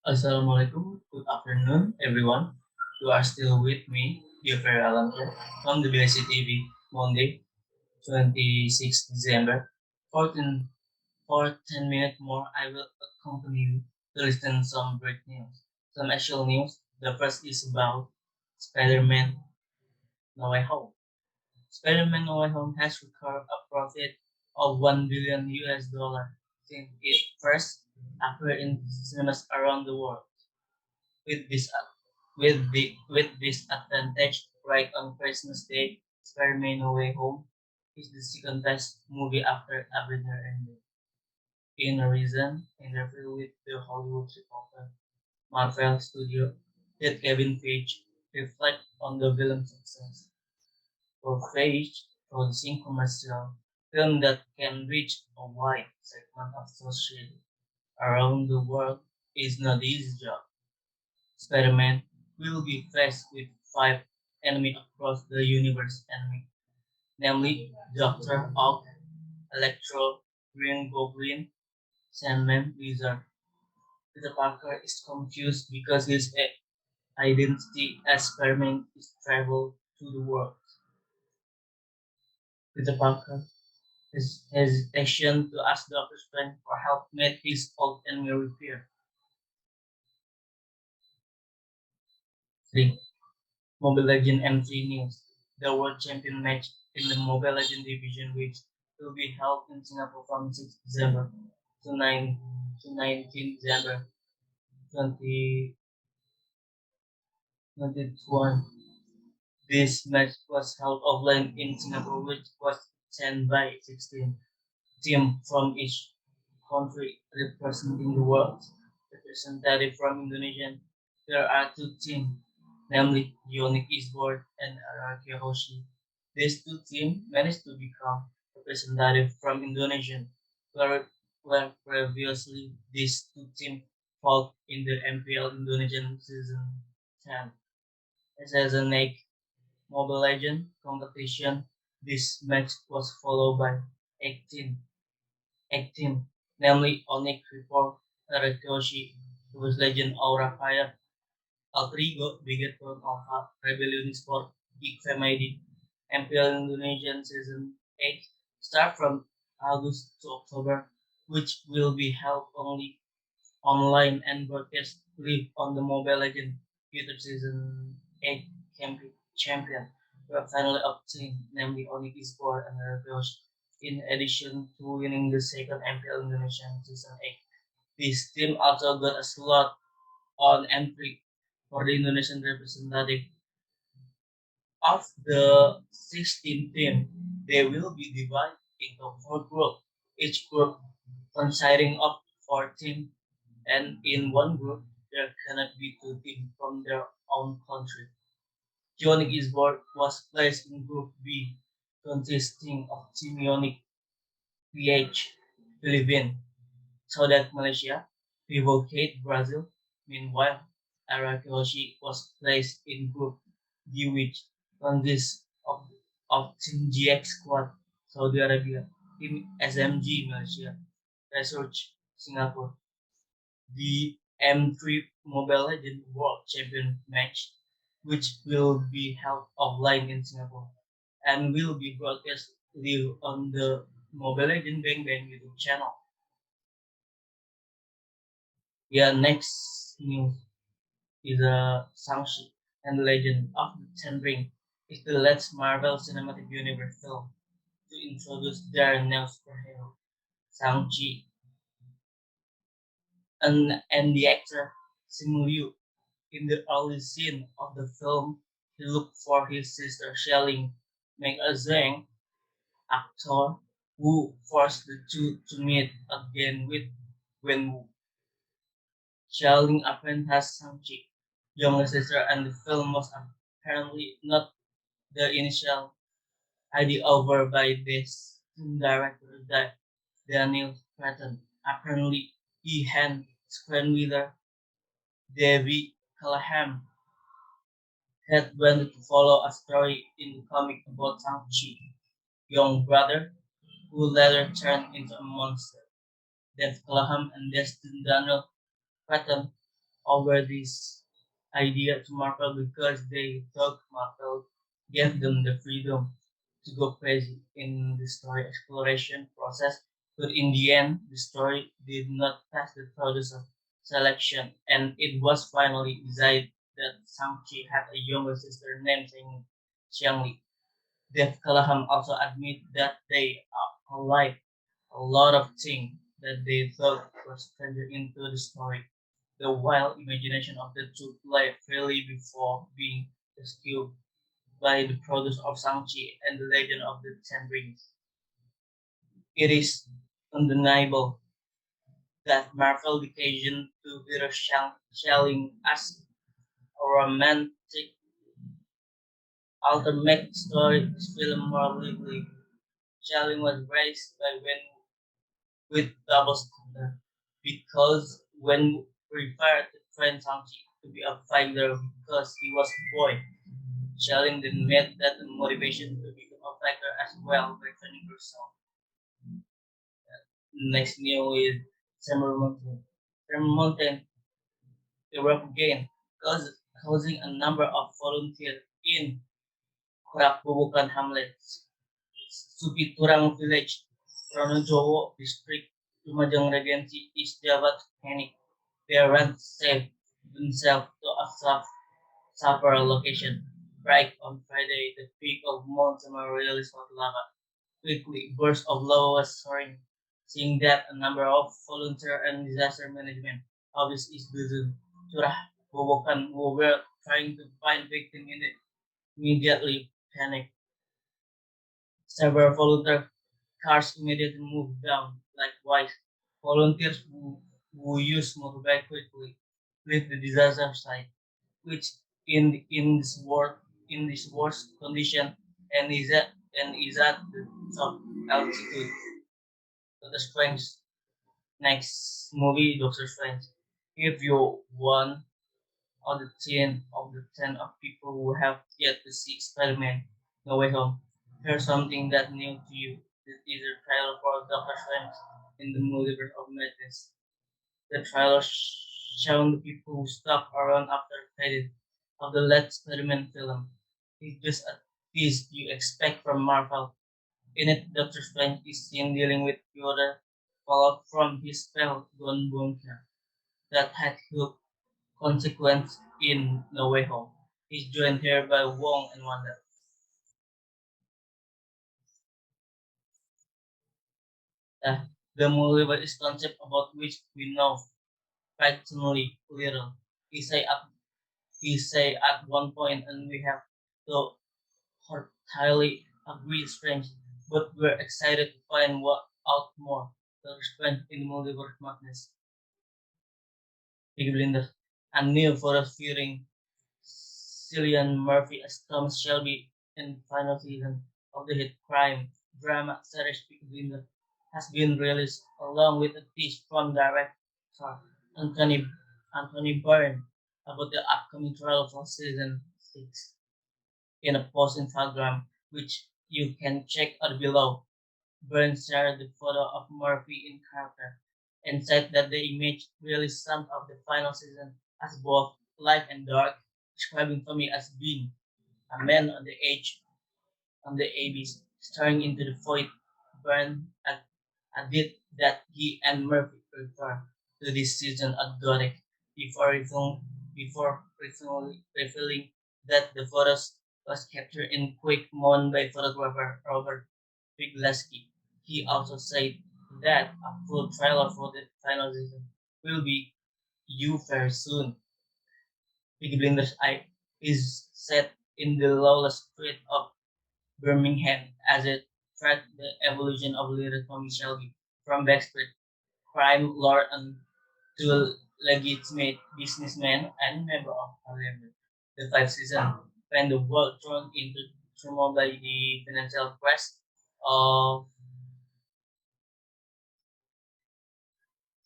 Assalamualaikum. Good afternoon, everyone. You are still with me, Gilfer Alamke, from the BSC TV, Monday, 26 December. For 10 minutes more, I will accompany you to listen some great news. Some actual news. The first is about Spider-Man No Way Home. Spider-Man No Way Home has recorded a profit of 1 billion US dollar since it first appeared in cinemas around the world. With this with this advantage, right on Christmas Day, Spider-Man No Way Home is the second best movie after Avenger Endgame. In a recent interview with The Hollywood Reporter, Marvel Studio did Kevin Feige reflect on the film's success. For Feige, producing commercial film that can reach a wide segment of society around the world is not easy job. Spider-Man will be faced with five enemies across the universe enemy, namely Doctor Ock, Electro, Green Goblin, Sandman, Wizard. Peter Parker is confused because his identity as Spider-Man is traveled to the world. Peter Parker, his hesitation to ask Doctor Strange for help made his old enemy reappear. 3. Mobile Legends M3 News. The World Champion match in the Mobile Legends Division, which will be held in Singapore from 6 December to 19 December 2021. This match was held offline in Singapore, which was sent by 16 teams from each country representing the world. Representative from Indonesia, there are two teams, namely Yonik Eastbourne and Araki Hoshi. These two teams managed to become representative from Indonesia, where previously these two teams fought in the MPL Indonesian season 10. As an egg Mobile Legends competition, this match was followed by 18, namely Onyx Report, Araki Whose Legend Aura Fire, Altrigo, Bigetron Alpha, Rebellion Sport, Geek Family, MPL Indonesian Season 8 start from August to October, which will be held only online and broadcast live on the Mobile Legends YouTube Season 8 champion, who have finally obtained, namely Onyx Esport and Rebels, in addition to winning the second MPL Indonesian Season 8. This team also got a slot on entry for the Indonesian representative. Of the 16 teams, they will be divided into four groups, each group consisting of 4 teams, and in one group there cannot be two teams from their own country. Ionic Isborg was placed in Group B, consisting of Team Ionic PH, Philippines, Saudi Malaysia, Revocate Brazil. Meanwhile, Arakeoshi was placed in Group D, which consists of Team GX Squad, Saudi Arabia, Team SMG Malaysia, Research Singapore. The M3 Mobile Legends World Champion match, which will be held offline in Singapore and will be broadcast live on the Mobile Legends Bang Bang YouTube channel. Yeah, next news is Shang-Chi and the Legend of the Ten Ring is the latest Marvel Cinematic Universe film to introduce their new superhero, Shang-Chi, and the actor Simu Liu. In the early scene of the film, he looked for his sister Shelling, Meg a Zhang actor who forced the two to meet again with when Shelling apparently has Shang-Chi, younger sister, and the film was apparently not the initial idea over by this director Daniel Cretton. Apparently, he and screenwriter David Callahan had wanted to follow a story in the comic about Shang-Chi, young brother who later turned into a monster. Dave Callahan and Destin Daniel Patton over this idea to Marvel because they thought Marvel gave them the freedom to go crazy in the story exploration process. But in the end, the story did not pass the producer selection, and it was finally decided that Shang-Chi had a younger sister named Xiangli. Dave Callahan also admit that they alike a lot of things that they thought was turned into the story. The wild imagination of the two play freely before being rescued by the producer of Shang-Chi and the Legend of the Ten Rings. It is undeniable that Marvel occasion to Peter Shelling as a romantic alternate story film more likely. Shelling was raised by when with double standard because when referred to train Shang-Chi to be a fighter because he was a boy, Shelling then made that a motivation to become a fighter as well by training herself. Next new is Summer Mountain. Summer Mountain erupted again, causing a number of volunteers in Kurakbubukan hamlets, Supiturang village, Pronojowo district, Lumajang Regency, East Java to panic. Their rent saved themselves to a safer location. Right on Friday, the peak of Mount Samarilis was lava. Quickly, burst of lava was soaring. Seeing that, a number of volunteer and disaster management office is busy. Curah Bobokan, who were trying to find victim in it, immediately panicked. Several volunteer cars immediately moved down. Likewise, volunteers who used motorbike quickly leave the disaster site, which in this worst condition and is at the top altitude. Doctor Strange next movie, Doctor Strange. If you one on the 10 of people who have yet to see Spider-Man No Way Home, here's something that new to you. This is a trailer for Doctor Strange in the Multiverse of Madness. The trailer shown the people who stuck around after credit of the last Spider-Man film. It's just a tease you expect from Marvel. In it, Doctor Strange is seen dealing with the fallout from his spell gone bunker that had huge consequence in No Way Home. He's joined here by Wong and Wanda. Uh, the multiverse is concept about which we know fractionally little. He say at he say at one point, and we have to entirely agree strange, but we're excited to find out more. The strange in multiverse madness. Big Blinders, and new for us featuring Cillian Murphy as Thomas Shelby in the final season of the hit crime drama series Big Blinders has been released along with a tease from director Anthony Anthony Byrne about the upcoming trial for season 6 in a post Instagram, which you can check out below. Burns shared the photo of Murphy in character and said that the image really summed up the final season as both light and dark, describing Tommy as being a man on the abyss, staring into the void. Burns added that he and Murphy refer to this season as gothic before revealing that the photos was captured in quick moment by photographer Robert Pigleski. He also said that a full trailer for the final season will be due very soon. Peaky Blinders I is set in the lawless street of Birmingham as it tracks the evolution of little Tommy Shelby from backstreet crime lord and to a legitimate businessman and member of parliament. The five season when the world thrown into turmoil by the financial quest of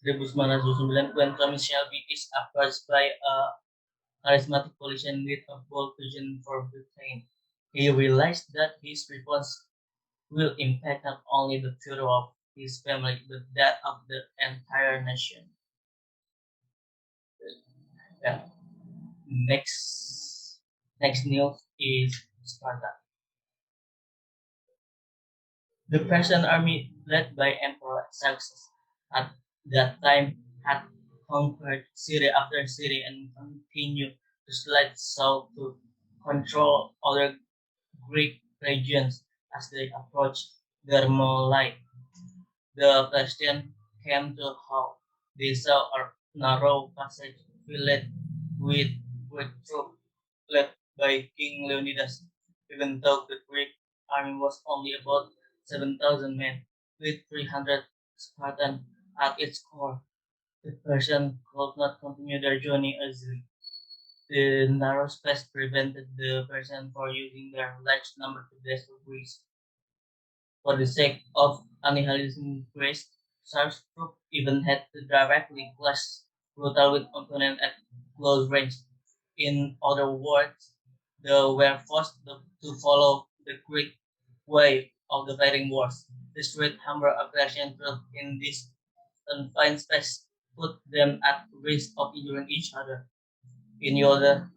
1999 when Tommy Shelby is approached by a charismatic politician with a bold vision for Britain. He realized that his response will impact not only the future of his family but that of the entire nation. Yeah. Next news is Sparta. The Persian army, led by Emperor Xerxes, at that time had conquered Syria after Syria and continued to slide south to control other Greek regions as they approached Thermopylae. The Persians came to halt. They saw a narrow passage filled with Greek troops led by King Leonidas, even though the Greek army was only about 7,000 men, with 300 Spartans at its core. The Persians could not continue their journey easily. The narrow space prevented the Persians from using their large number to destroy Greece. For the sake of annihilating Greece, Tsar's troops even had to directly clash brutal with opponents at close range. In other words, they were forced to follow the Greek way of the fighting wars. The street hammer aggression troops in this confined space put them at risk of injuring each other. In order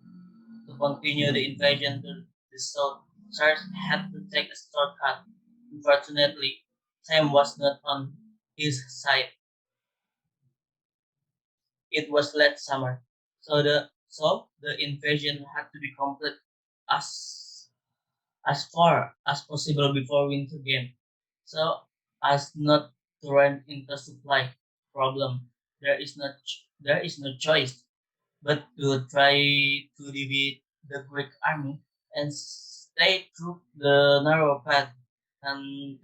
to continue the invasion to the south, Charles had to take a shortcut. Unfortunately, time was not on his side. It was late summer, so the invasion had to be complete as far as possible before winter came, so as not to run into supply problem. There is no choice but to try to defeat the Greek army and stay through the narrow path and